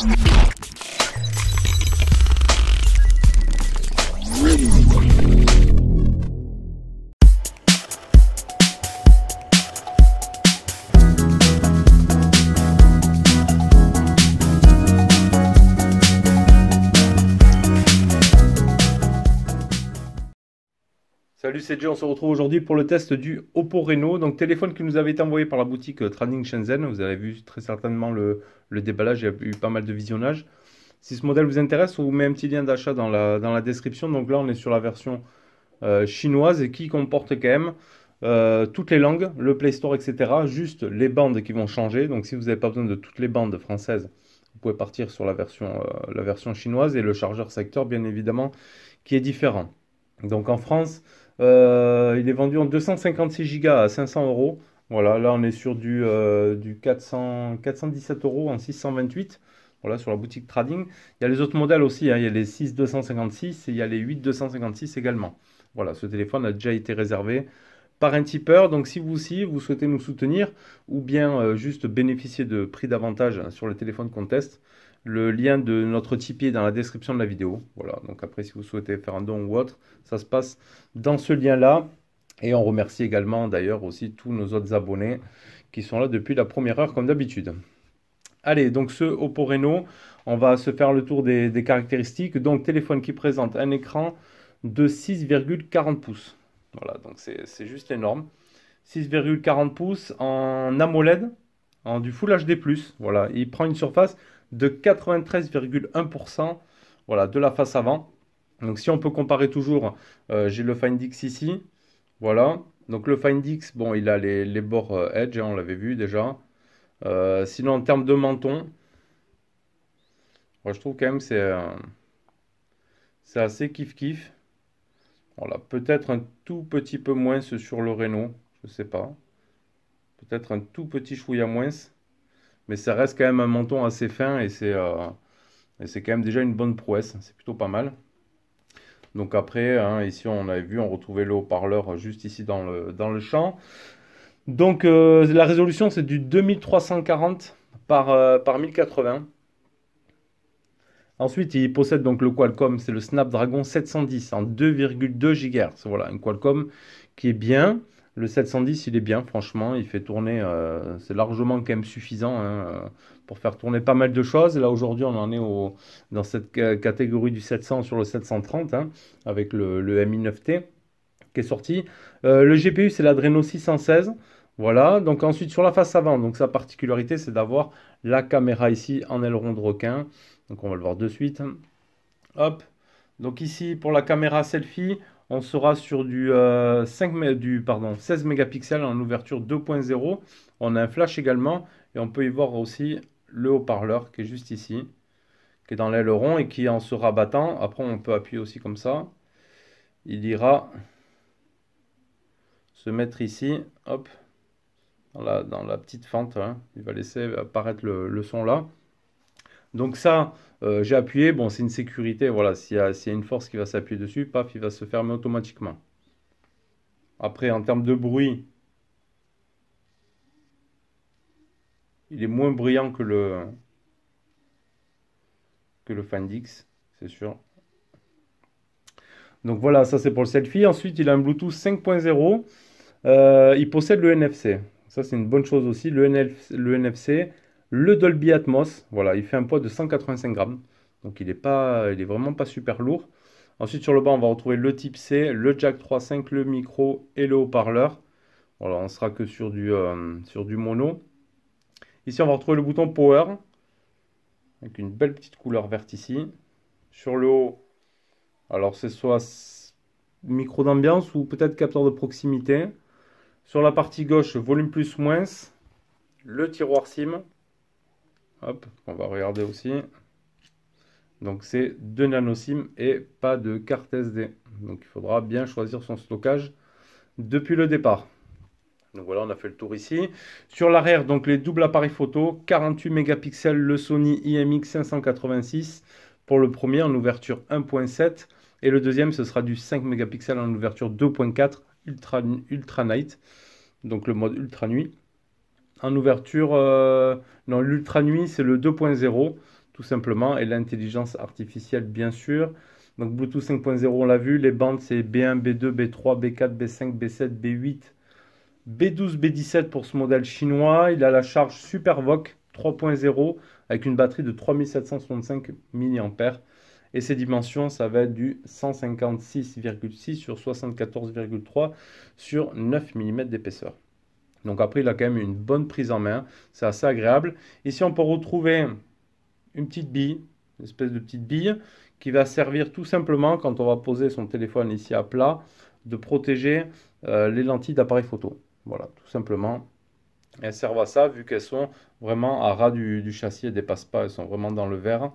Salut, c'est Jay, on se retrouve aujourd'hui pour le test du Oppo Reno, donc téléphone qui nous avait été envoyé par la boutique Trading Shenzhen. Vous avez vu très certainement le déballage, il y a eu pas mal de visionnage. Si ce modèle vous intéresse, on vous met un petit lien d'achat dans la description. Donc là, on est sur la version chinoise et qui comporte quand même toutes les langues, le Play Store, etc. Juste les bandes qui vont changer. Donc si vous n'avez pas besoin de toutes les bandes françaises, vous pouvez partir sur la version chinoise et le chargeur secteur, bien évidemment, qui est différent. Donc en France, il est vendu en 256 Go à 500 euros. Voilà, là on est sur du 417 euros en 628. Voilà, sur la boutique Trading. Il y a les autres modèles aussi, hein. Il y a les 6256 et il y a les 8256 également. Voilà, ce téléphone a déjà été réservé par un tipeur. Donc si vous aussi, vous souhaitez nous soutenir ou bien juste bénéficier de prix d'avantage sur le téléphone qu'on teste, le lien de notre Tipeee est dans la description de la vidéo. Voilà, donc après si vous souhaitez faire un don ou autre, ça se passe dans ce lien-là. Et on remercie également d'ailleurs aussi tous nos autres abonnés qui sont là depuis la première heure comme d'habitude. Allez, donc ce Oppo Reno, on va se faire le tour des caractéristiques. Donc téléphone qui présente un écran de 6,40 pouces. Voilà, donc c'est juste énorme. 6,40 pouces en AMOLED, en du Full HD+. Voilà, il prend une surface de 93,1%, voilà, de la face avant. Donc si on peut comparer toujours, j'ai le Find X ici. Voilà, donc le Find X, bon, il a les bords Edge, hein, on l'avait vu déjà. Sinon, en termes de menton, moi, je trouve quand même que c'est assez kiff-kiff. Voilà, peut-être un tout petit peu moins sur le Reno, je sais pas. Peut-être un tout petit chouïa moins. Mais ça reste quand même un menton assez fin et c'est quand même déjà une bonne prouesse. C'est plutôt pas mal. Donc après, hein, ici on avait vu, on retrouvait le haut-parleur juste ici dans le champ. Donc la résolution c'est du 2340 par 1080. Ensuite, il possède donc le Qualcomm, c'est le Snapdragon 710 en 2,2 GHz. Voilà, un Qualcomm qui est bien. Le 710, il est bien, franchement. Il fait tourner, c'est largement quand même suffisant, hein, pour faire tourner pas mal de choses. Là, aujourd'hui, on en est dans cette catégorie du 700 sur le 730, hein, avec le Mi 9T qui est sorti. Le GPU, c'est l'Adreno 616. Voilà, donc ensuite sur la face avant, donc sa particularité, c'est d'avoir la caméra ici en aileron de requin. Donc on va le voir de suite. Hop. Donc ici pour la caméra selfie, on sera sur du 16 mégapixels en ouverture 2.0. On a un flash également et on peut y voir aussi le haut-parleur qui est juste ici, qui est dans l'aileron et qui en se rabattant. Après on peut appuyer aussi comme ça. Il ira se mettre ici, hop, dans la petite fente, hein. Il va laisser apparaître le son là. Donc ça, j'ai appuyé, bon c'est une sécurité, voilà, s'il y a une force qui va s'appuyer dessus, paf, il va se fermer automatiquement. Après, en termes de bruit, il est moins bruyant que le Find X, c'est sûr. Donc voilà, ça c'est pour le selfie. Ensuite, il a un Bluetooth 5.0, il possède le NFC. Ça c'est une bonne chose aussi, le NFC. Le Dolby Atmos, voilà, il fait un poids de 185 grammes. Donc il est vraiment pas super lourd. Ensuite sur le bas, on va retrouver le type C, le jack 3.5, le micro et le haut-parleur. Voilà, on sera que sur du mono. Ici, on va retrouver le bouton Power, avec une belle petite couleur verte ici. Sur le haut, alors c'est soit micro d'ambiance ou peut-être capteur de proximité. Sur la partie gauche, volume plus moins, le tiroir SIM. Hop, on va regarder aussi. Donc c'est 2 nano SIM et pas de carte SD. Donc il faudra bien choisir son stockage depuis le départ. Donc voilà, on a fait le tour ici. Sur l'arrière, donc les doubles appareils photo, 48 mégapixels, le Sony IMX 586 pour le premier en ouverture 1.7 et le deuxième ce sera du 5 mégapixels en ouverture 2.4 ultra night, donc le mode ultra nuit. En ouverture, non, l'ultra nuit c'est le 2.0, tout simplement, et l'intelligence artificielle, bien sûr. Donc Bluetooth 5.0, on l'a vu, les bandes c'est B1, B2, B3, B4, B5, B7, B8, B12, B17 pour ce modèle chinois. Il a la charge SuperVOOC 3.0 avec une batterie de 3765 mAh. Et ses dimensions, ça va être du 156,6 sur 74,3 sur 9 mm d'épaisseur. Donc après, il a quand même une bonne prise en main. C'est assez agréable. Ici, on peut retrouver une petite bille, une espèce de petite bille qui va servir tout simplement, quand on va poser son téléphone ici à plat, de protéger les lentilles d'appareil photo. Voilà, tout simplement. Elles servent à ça, vu qu'elles sont vraiment à ras du châssis, elles ne dépassent pas, elles sont vraiment dans le verre.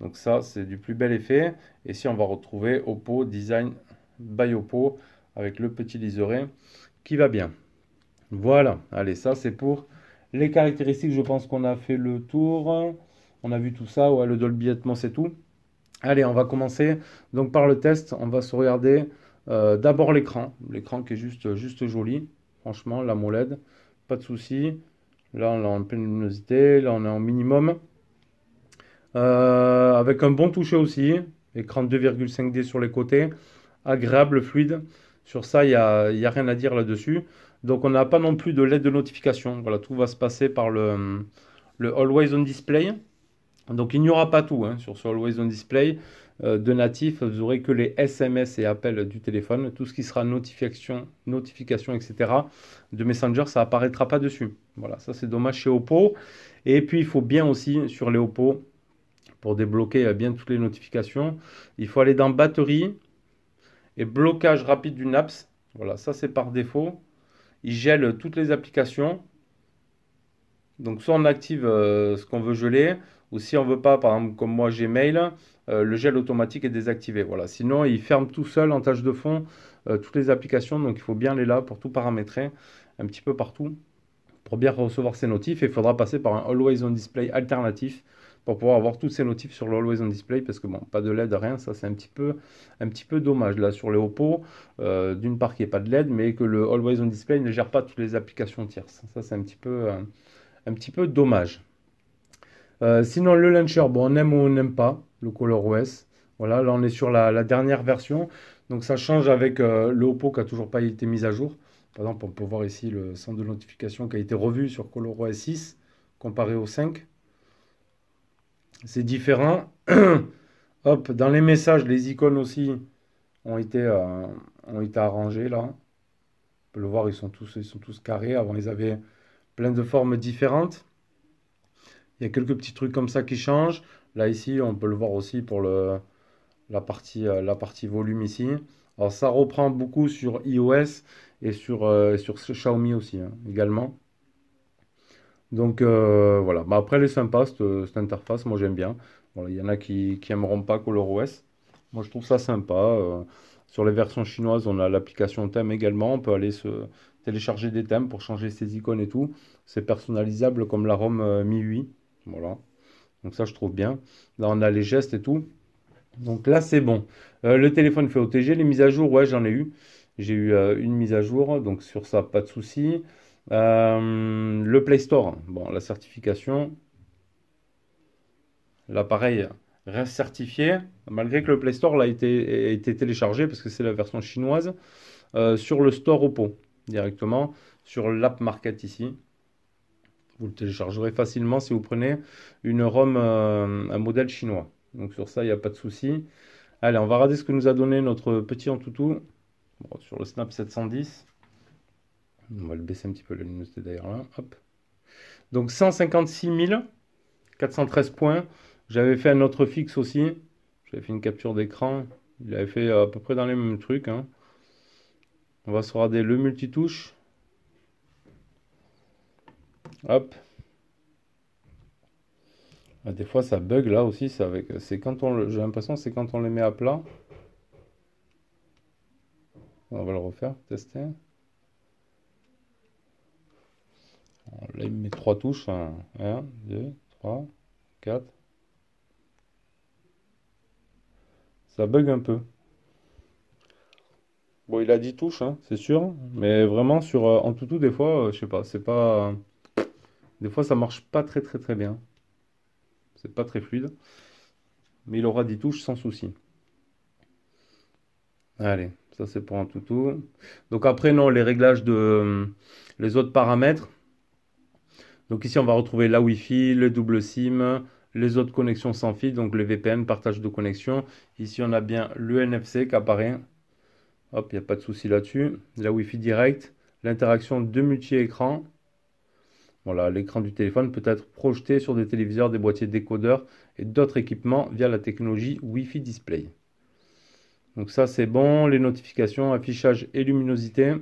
Donc ça, c'est du plus bel effet. Et ici, on va retrouver Oppo Design by Oppo avec le petit liseré qui va bien. Voilà, allez, ça c'est pour les caractéristiques. Je pense qu'on a fait le tour. On a vu tout ça, ouais, le Dolby Atmos et tout. Allez, on va commencer donc par le test. On va se regarder d'abord l'écran qui est juste joli. Franchement, l'AMOLED, pas de souci. Là, on est en pleine luminosité. Là, on est en minimum. Avec un bon toucher aussi. Écran 2,5D sur les côtés. Agréable, fluide. Sur ça, il n'y a rien à dire là-dessus. Donc, on n'a pas non plus de LED de notification. Voilà, tout va se passer par le Always On Display. Donc, il n'y aura pas tout hein, sur ce Always On Display. De natif, vous aurez que les SMS et appels du téléphone. Tout ce qui sera notification, etc. de Messenger, ça apparaîtra pas dessus. Voilà, ça c'est dommage chez Oppo. Et puis, il faut bien aussi, sur les Oppo, pour débloquer bien toutes les notifications, il faut aller dans Batterie et blocage rapide du NAPS. Voilà, ça c'est par défaut. Il gèle toutes les applications. Donc soit on active ce qu'on veut geler, ou si on veut pas, par exemple comme moi Gmail, le gel automatique est désactivé. Voilà. Sinon il ferme tout seul en tâche de fond toutes les applications, donc il faut bien aller là pour tout paramétrer un petit peu partout pour bien recevoir ces notifs. Et il faudra passer par un Always On Display alternatif pour pouvoir avoir tous ces notifs sur le Always On Display, parce que bon, pas de LED, rien, ça c'est un petit peu dommage là sur les Oppo, d'une part qu'il n'y ait pas de LED, mais que le Always On Display ne gère pas toutes les applications tierces. Ça c'est un petit peu dommage. Sinon, le launcher, bon, on aime ou on n'aime pas le ColorOS. Voilà, là on est sur la dernière version. Donc ça change avec le Oppo qui n'a toujours pas été mis à jour. Par exemple, on peut voir ici le centre de notification qui a été revu sur ColorOS 6 comparé au 5. C'est différent. Hop, dans les messages, les icônes aussi ont été arrangées là. On peut le voir, ils sont tous carrés. Avant, ils avaient plein de formes différentes. Il y a quelques petits trucs comme ça qui changent. Là, ici, on peut le voir aussi pour la partie volume ici. Alors, ça reprend beaucoup sur iOS et sur ce Xiaomi aussi, hein, également. Donc, voilà. Bah, après, elle est sympa, cette interface. Moi, j'aime bien. Voilà, il y en a qui n'aimeront pas ColorOS. Moi, je trouve ça sympa. Sur les versions chinoises, on a l'application thème également. On peut aller se télécharger des thèmes pour changer ses icônes et tout. C'est personnalisable comme la ROM MIUI. Voilà. Donc ça, je trouve bien. Là, on a les gestes et tout. Donc là, c'est bon. Le téléphone fait OTG. Les mises à jour, ouais, j'en ai eu. J'ai eu une mise à jour. Donc sur ça, pas de souci. Le Play Store. Bon, la certification. L'appareil reste certifié. Malgré que le Play Store là, a été téléchargé parce que c'est la version chinoise. Sur le store Oppo. Directement. Sur l'App Market ici. Vous le téléchargerez facilement si vous prenez une ROM, un modèle chinois. Donc sur ça, il n'y a pas de souci. Allez, on va regarder ce que nous a donné notre petit Antutu. Bon, sur le Snap 710. On va le baisser un petit peu la luminosité d'ailleurs là. Hop. Donc 156 413 points. J'avais fait un autre fixe aussi. J'avais fait une capture d'écran. Il avait fait à peu près dans les mêmes trucs, hein. On va se regarder le multitouche. Hop. Des fois ça bug là aussi, c'est quand j'ai l'impression que c'est quand on les met à plat. On va le refaire, tester. Alors là il met 3 touches. 1, 2, 3, 4. Ça bug un peu. Bon, il a 10 touches, hein, c'est sûr. Mais vraiment sur Antutu, des fois, je sais pas, c'est pas. Des fois ça marche pas très très très bien. c'est pas très fluide. Mais il aura 10 touches sans souci. Allez, ça c'est pour un toutou. Donc après, non, les réglages de les autres paramètres. Donc ici, on va retrouver la Wi-Fi, le double SIM, les autres connexions sans fil, donc les VPN, partage de connexion. Ici, on a bien le NFC qui apparaît. Hop, il n'y a pas de souci là-dessus. La Wi-Fi direct, l'interaction de multi-écran. Voilà, l'écran du téléphone peut être projeté sur des téléviseurs, des boîtiers décodeurs et d'autres équipements via la technologie Wi-Fi Display. Donc ça, c'est bon. Les notifications, affichage et luminosité.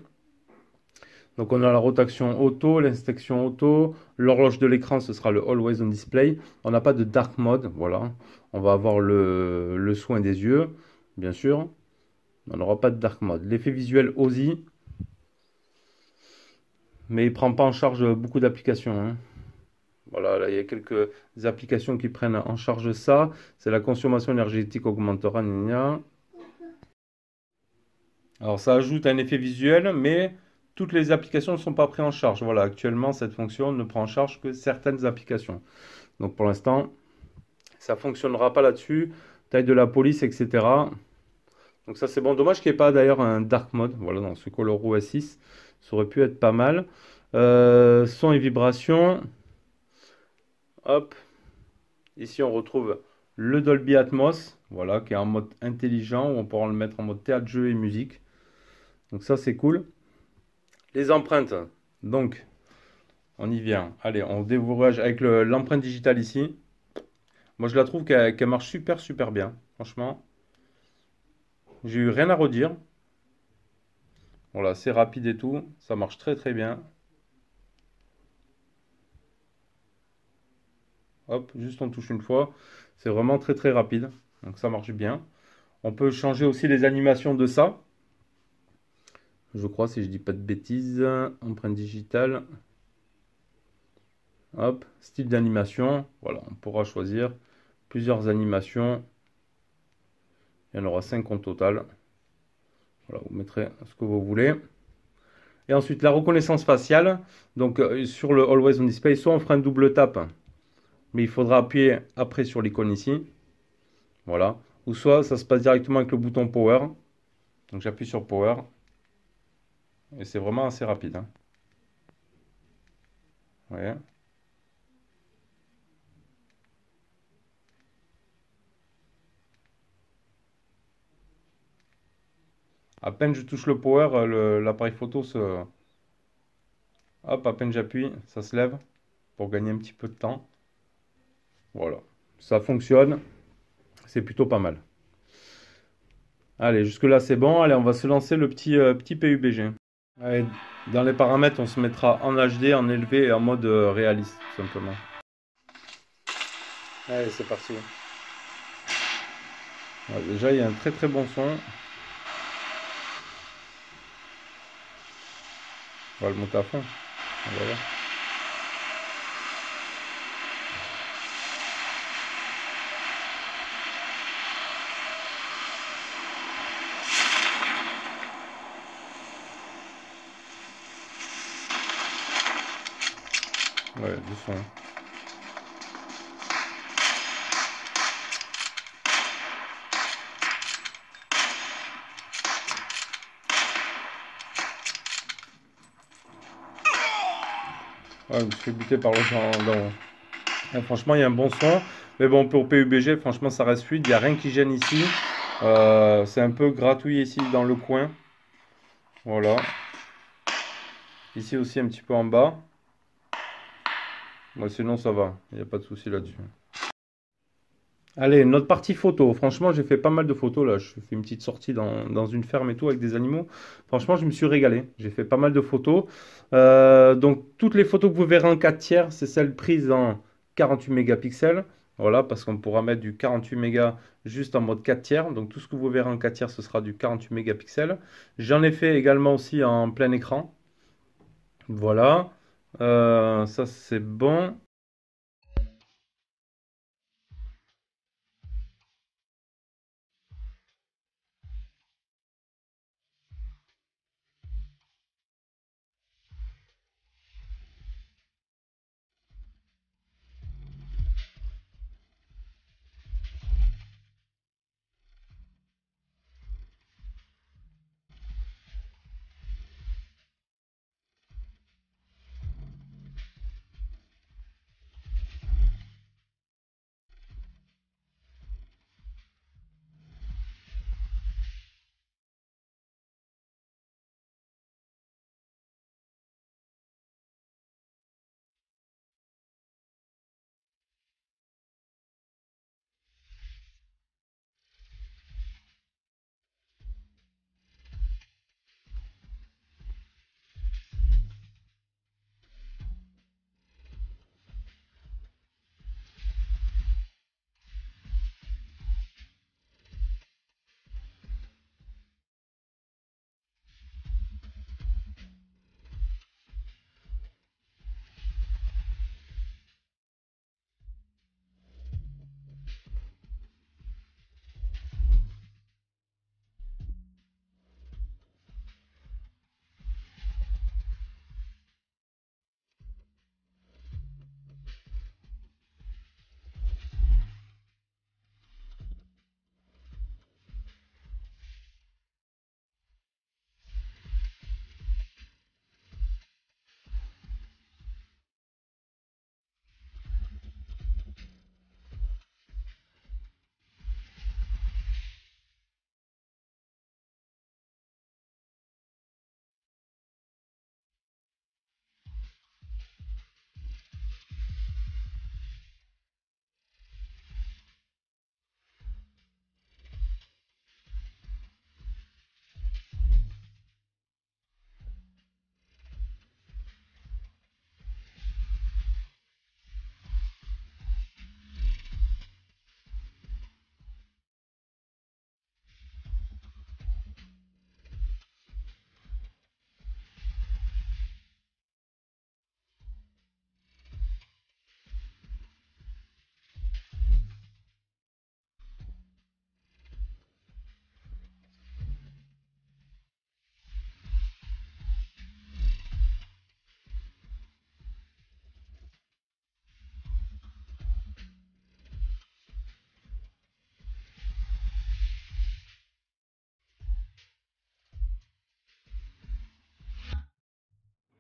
Donc on a la rotation auto, l'inspection auto, l'horloge de l'écran, ce sera le Always on Display. On n'a pas de dark mode, voilà. On va avoir le soin des yeux, bien sûr. On n'aura pas de dark mode. L'effet visuel OSI, mais il ne prend pas en charge beaucoup d'applications, hein. Voilà, là, il y a quelques applications qui prennent en charge ça. C'est la consommation énergétique augmentera, gna gna. Alors ça ajoute un effet visuel, mais toutes les applications ne sont pas prises en charge. Voilà, actuellement, cette fonction ne prend en charge que certaines applications. Donc pour l'instant, ça ne fonctionnera pas là-dessus. Taille de la police, etc. Donc ça c'est bon. Dommage qu'il n'y ait pas d'ailleurs un dark mode. Voilà, dans ce ColorOS 6, ça aurait pu être pas mal. Son et vibration. Hop. Ici on retrouve le Dolby Atmos. Voilà, qui est en mode intelligent, où on pourra le mettre en mode théâtre, jeu et musique. Donc ça c'est cool. Les empreintes. Donc, on y vient. Allez, on dévourage avec l'empreinte digitale ici. Moi je la trouve qu'elle marche super super bien. Franchement. J'ai eu rien à redire. Voilà, c'est rapide et tout. Ça marche très très bien. Hop, juste on touche une fois. C'est vraiment très très rapide. Donc ça marche bien. On peut changer aussi les animations de ça. Je crois, si je dis pas de bêtises. Empreinte digitale. Hop, style d'animation. Voilà, on pourra choisir plusieurs animations. Il y en aura 5 en total. Voilà, vous mettrez ce que vous voulez. Et ensuite, la reconnaissance faciale. Donc, sur le Always on Display, soit on fera un double tap, mais il faudra appuyer après sur l'icône ici. Voilà. Ou soit ça se passe directement avec le bouton Power. Donc, j'appuie sur Power. Et c'est vraiment assez rapide, hein. Ouais. À peine je touche le Power, l'appareil photo se... Hop, à peine j'appuie, ça se lève pour gagner un petit peu de temps. Voilà. Ça fonctionne. C'est plutôt pas mal. Allez, jusque-là, c'est bon. Allez, on va se lancer le petit PUBG. Allez, dans les paramètres, on se mettra en HD, en élevé et en mode réaliste, tout simplement. Allez, c'est parti. Ouais, déjà, il y a un très très bon son. On va le monter à fond. On va voir. Ouais, du son. Ouais, je me suis fait buter par l'autre d'en haut. Ouais, franchement, il y a un bon son. Mais bon, pour PUBG, franchement, ça reste fluide. Il n'y a rien qui gêne ici. C'est un peu gratuit ici dans le coin. Voilà. Ici aussi, un petit peu en bas. Bon, sinon, ça va. Il n'y a pas de souci là-dessus. Allez, notre partie photo. Franchement, j'ai fait pas mal de photos là. Je fais une petite sortie dans une ferme et tout avec des animaux. Franchement, je me suis régalé. J'ai fait pas mal de photos. Donc, toutes les photos que vous verrez en 4 tiers, c'est celles prises en 48 mégapixels. Voilà, parce qu'on pourra mettre du 48 mégas juste en mode 4 tiers. Donc, tout ce que vous verrez en 4 tiers, ce sera du 48 mégapixels. J'en ai fait également aussi en plein écran. Voilà. Ça, c'est bon.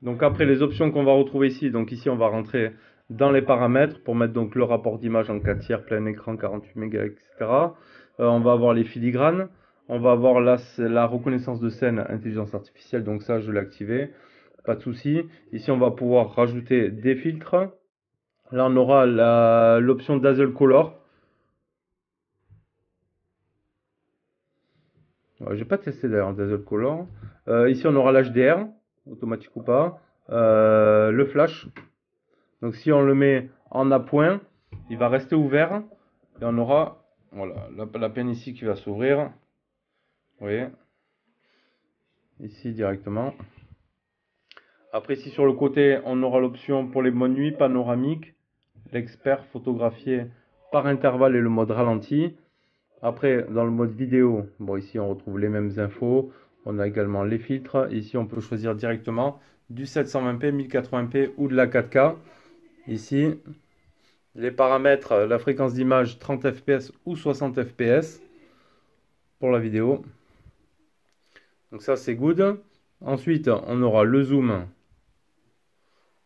Donc après les options qu'on va retrouver ici, donc ici on va rentrer dans les paramètres pour mettre donc le rapport d'image en 4 tiers, plein écran, 48 mégas, etc. On va avoir les filigranes, on va avoir la reconnaissance de scène, intelligence artificielle, donc ça je l'ai activé, pas de souci. Ici on va pouvoir rajouter des filtres. Là on aura l'option Dazzle Color. Ouais, j'ai pas testé d'ailleurs Dazzle Color. Ici on aura l'HDR, automatique ou pas. Le flash. Donc si on le met en appoint, il va rester ouvert. Et on aura voilà, la peine ici qui va s'ouvrir. Vous voyez. Ici directement. Après ici sur le côté, on aura l'option pour les modes nuit panoramique. L'expert photographié par intervalle et le mode ralenti. Après, dans le mode vidéo, bon ici on retrouve les mêmes infos. On a également les filtres. Ici on peut choisir directement du 720p, 1080p ou de la 4K. Ici, les paramètres, la fréquence d'image 30 fps ou 60 fps pour la vidéo. Donc ça c'est good. Ensuite, on aura le zoom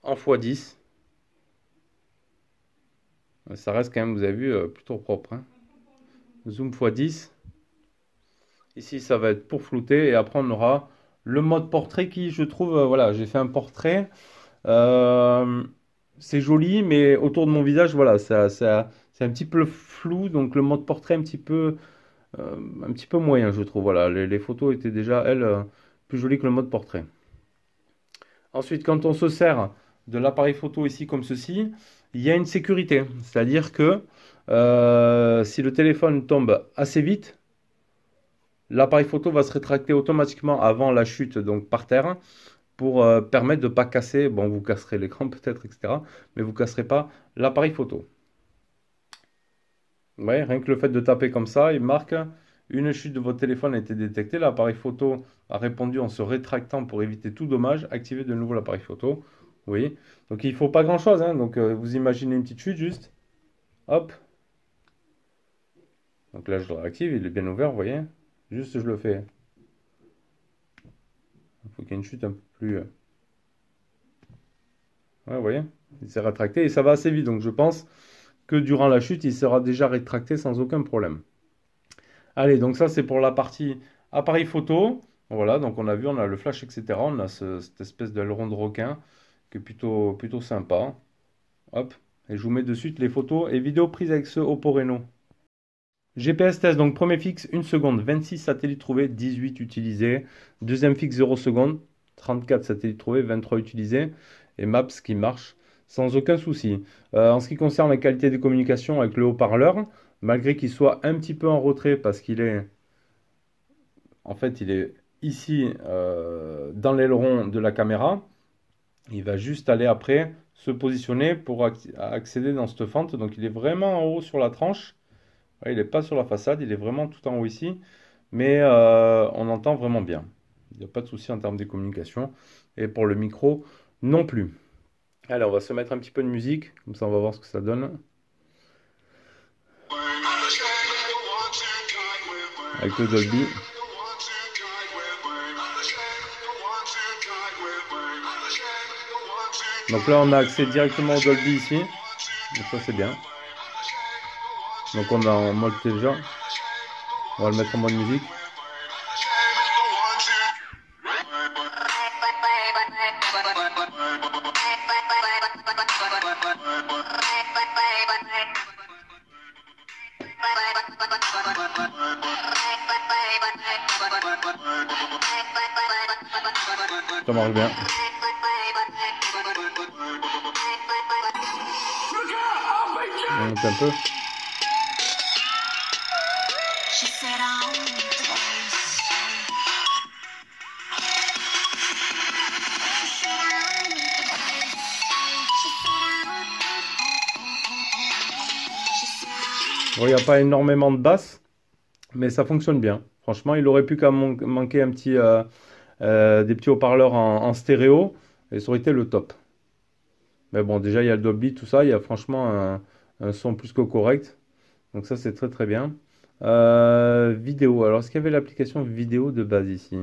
en x10. Ça reste quand même, vous avez vu, plutôt propre, hein. Zoom x10. Ici, ça va être pour flouter. Et après, on aura le mode portrait qui, je trouve, voilà, j'ai fait un portrait. C'est joli, mais autour de mon visage, voilà, c'est un petit peu flou. Donc, le mode portrait un petit peu moyen, je trouve. Voilà, les photos étaient déjà, elles, plus jolies que le mode portrait. Ensuite, quand on se sert de l'appareil photo ici comme ceci, il y a une sécurité. C'est-à-dire que si le téléphone tombe assez vite, l'appareil photo va se rétracter automatiquement avant la chute, donc par terre, pour permettre de ne pas casser. Bon, vous casserez l'écran peut-être, etc. Mais vous ne casserez pas l'appareil photo. Ouais, rien que le fait de taper comme ça, il marque une chute de votre téléphone a été détectée. L'appareil photo a répondu en se rétractant pour éviter tout dommage. Activez de nouveau l'appareil photo. Oui. Donc il ne faut pas grand-chose, hein. Donc vous imaginez une petite chute juste. Hop. Donc là je le réactive, il est bien ouvert, vous voyez. Juste je le fais. Il faut qu'il y ait une chute un peu plus... Ouais, vous voyez. Il s'est rétracté et ça va assez vite. Donc je pense que durant la chute, il sera déjà rétracté sans aucun problème. Allez, donc ça c'est pour la partie appareil photo. Voilà, donc on a vu, on a le flash, etc. On a cette espèce d'aileron de requin qui est plutôt sympa. Hop, et je vous mets de suite les photos et vidéos prises avec ce Oppo Reno. GPS test, donc premier fixe 1 seconde, 26 satellites trouvés, 18 utilisés. Deuxième fixe 0 seconde, 34 satellites trouvés, 23 utilisés. Et Maps qui marche sans aucun souci. En ce qui concerne la qualité des communications avec le haut-parleur, malgré qu'il soit un petit peu en retrait parce qu'il est, en fait, il est ici dans l'aileron de la caméra, il va juste aller après se positionner pour accéder dans cette fente. Donc il est vraiment en haut sur la tranche. Ouais, il n'est pas sur la façade, il est vraiment tout en haut ici. Mais on entend vraiment bien. Il n'y a pas de souci en termes de communication. Et pour le micro, non plus. Allez, on va se mettre un petit peu de musique. Comme ça, on va voir ce que ça donne. Avec le Dolby. Donc là, on a accès directement au Dolby ici. Donc ça, c'est bien. Donc on a en mode télécharge. On va le mettre en mode musique. Ça marche bien. On monte un peu. Bon, il n'y a pas énormément de basses, mais ça fonctionne bien. Franchement, il aurait pu qu'à manquer un petit, des petits haut-parleurs en stéréo, et ça aurait été le top. Mais bon, déjà, il y a le Dolby, tout ça, il y a franchement un son plus que correct. Donc ça, c'est très très bien. Vidéo, alors est-ce qu'il y avait l'application vidéo de base ici?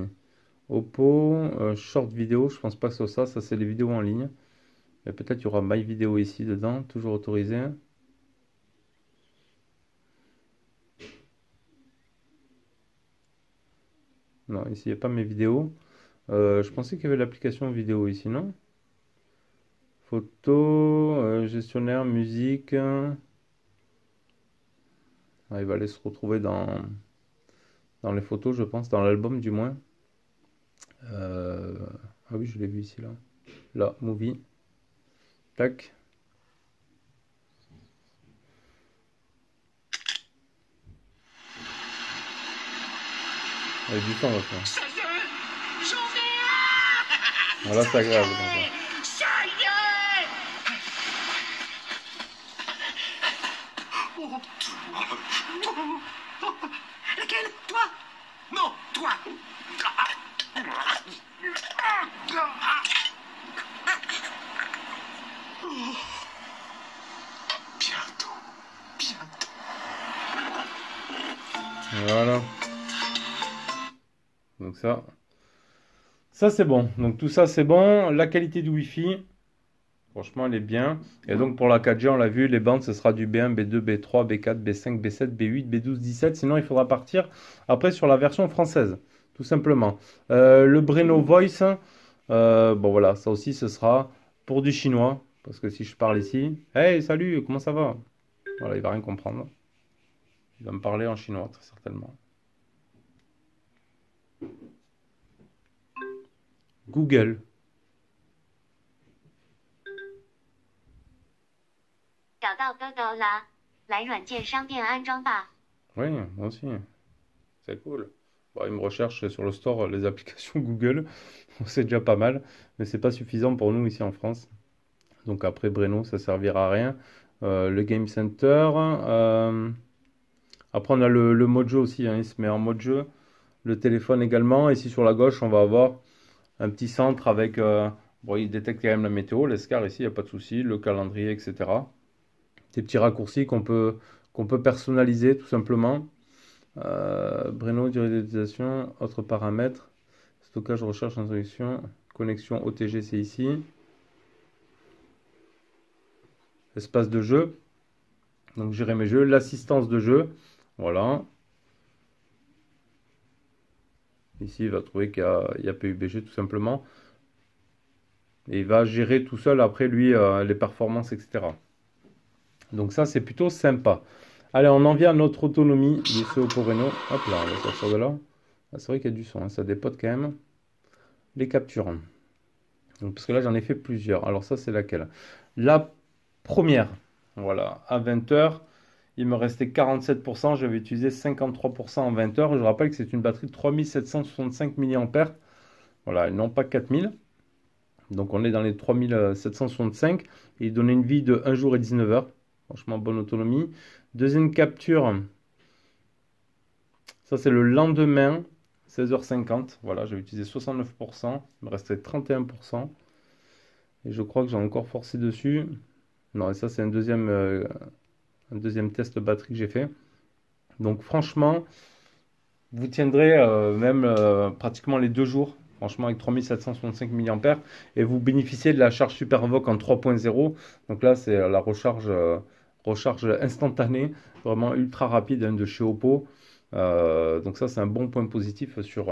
Oppo, short vidéo, je pense pas que ce soit ça. Ça, c'est les vidéos en ligne. Mais peut-être il y aura My Vidéo ici dedans, toujours autorisé. Non, ici il n'y a pas mes vidéos. Je pensais qu'il y avait l'application vidéo ici, non? Photo, gestionnaire, musique. Ah, il va aller se retrouver dans les photos, je pense, dans l'album du moins. Euh, Ah oui, je l'ai vu ici, là. Là, movie. Tac. Avec du son, là, ça. Ça y est, j'en ai un. Voilà, c'est Ça y agréable comme ça. est, ça y est. Oh, toi. Laquelle? Toi? Non, toi. Bientôt, bientôt. Voilà. Donc ça c'est bon. Donc tout ça c'est bon. La qualité du Wi-Fi, franchement, elle est bien. Et donc pour la 4G, on l'a vu, les bandes, ce sera du B1, B2, B3, B4, B5, B7, B8, B12, 17. Sinon, il faudra partir après sur la version française, tout simplement. Le Breno Voice, bon voilà, ça aussi, ce sera pour du chinois. Parce que si je parle ici, hey, salut, comment ça va? Voilà, il va rien comprendre. Il va me parler en chinois, très certainement. Google. 找到哥哥啦，来软件商店安装吧。Oui, moi aussi. C'est cool. Bon, il me recherche sur le store les applications Google. C'est déjà pas mal, mais c'est pas suffisant pour nous ici en France. Donc après Breno, ça servira à rien. Le Game Center. Après, on a le mode jeu aussi, hein, il se met en mode jeu. Le téléphone également. Ici sur la gauche, on va avoir un petit centre avec. Bon, il détecte quand même la météo, l'escar ici, il n'y a pas de souci. Le calendrier, etc. Des petits raccourcis qu'on peut personnaliser tout simplement. Breno, durée d'utilisation, autres paramètres. Stockage, recherche, introduction. Connexion OTG, c'est ici. Espace de jeu. Donc gérer mes jeux. L'assistance de jeu. Voilà. Ici, il va trouver qu'il y a PUBG tout simplement. Et il va gérer tout seul après lui les performances, etc. Donc ça, c'est plutôt sympa. Allez, on en vient à notre autonomie de ce Oppo Reno. Hop là, on va sortir de là. Ah, c'est vrai qu'il y a du son, hein, ça dépote quand même. Les captures. Donc, parce que là, j'en ai fait plusieurs. Alors ça, c'est laquelle? La première. Voilà, à 20 heures. Il me restait 47%. J'avais utilisé 53% en 20 heures. Je rappelle que c'est une batterie de 3765 mAh. Voilà, et non pas 4000. Donc on est dans les 3765. Et il donnait une vie de 1 jour et 19 heures. Franchement, bonne autonomie. Deuxième capture. Ça, c'est le lendemain, 16h50. Voilà, j'avais utilisé 69%. Il me restait 31%. Et je crois que j'ai encore forcé dessus. Non, et ça, c'est un deuxième test batterie que j'ai fait. Donc, franchement, vous tiendrez même pratiquement les 2 jours. Franchement, avec 3765 mAh. Et vous bénéficiez de la charge SuperVOOC en 3.0. Donc là, c'est la recharge instantanée. Vraiment ultra rapide, hein, de chez Oppo. Donc ça, c'est un bon point positif sur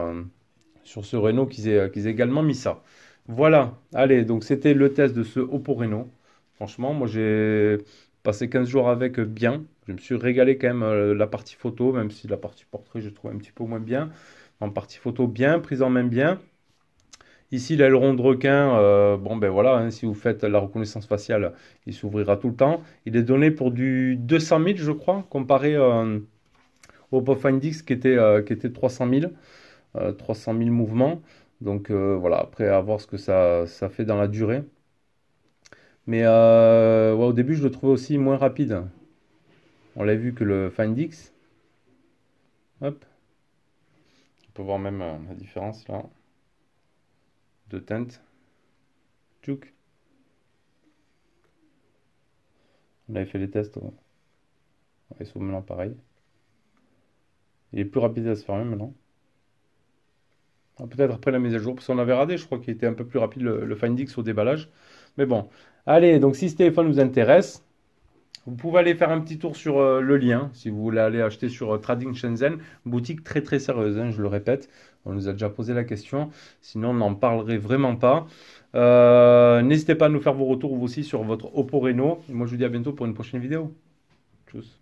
ce Reno qu'ils aient également mis ça. Voilà, allez, donc c'était le test de ce Oppo Reno. Franchement, moi j'ai passé 15 jours avec bien. Je me suis régalé quand même la partie photo, même si la partie portrait je trouve un petit peu moins bien. En partie photo bien, prise en main bien. Ici, l'aileron de requin, bon ben voilà, hein, si vous faites la reconnaissance faciale, il s'ouvrira tout le temps. Il est donné pour du 200 000, je crois, comparé au Oppo Find X qui était 300 000 mouvements. Donc voilà, après à voir ce que ça fait dans la durée. Mais ouais, au début, je le trouvais aussi moins rapide. On l'a vu que le Find X. Hop, on peut voir même la différence là de teinte. Tchouk. On avait fait les tests. Ouais. Ils sont maintenant pareil. Il est plus rapide à se fermer maintenant. Peut-être après la mise à jour, parce qu'on avait radé, je crois qu'il était un peu plus rapide le Find X au déballage. Mais bon, allez, donc si ce téléphone vous intéresse, vous pouvez aller faire un petit tour sur le lien, si vous voulez aller acheter sur Trading Shenzhen, boutique très très sérieuse, hein, je le répète. On nous a déjà posé la question, sinon on n'en parlerait vraiment pas. N'hésitez pas à nous faire vos retours vous aussi sur votre Oppo Reno. Et moi je vous dis à bientôt pour une prochaine vidéo. Tchuss.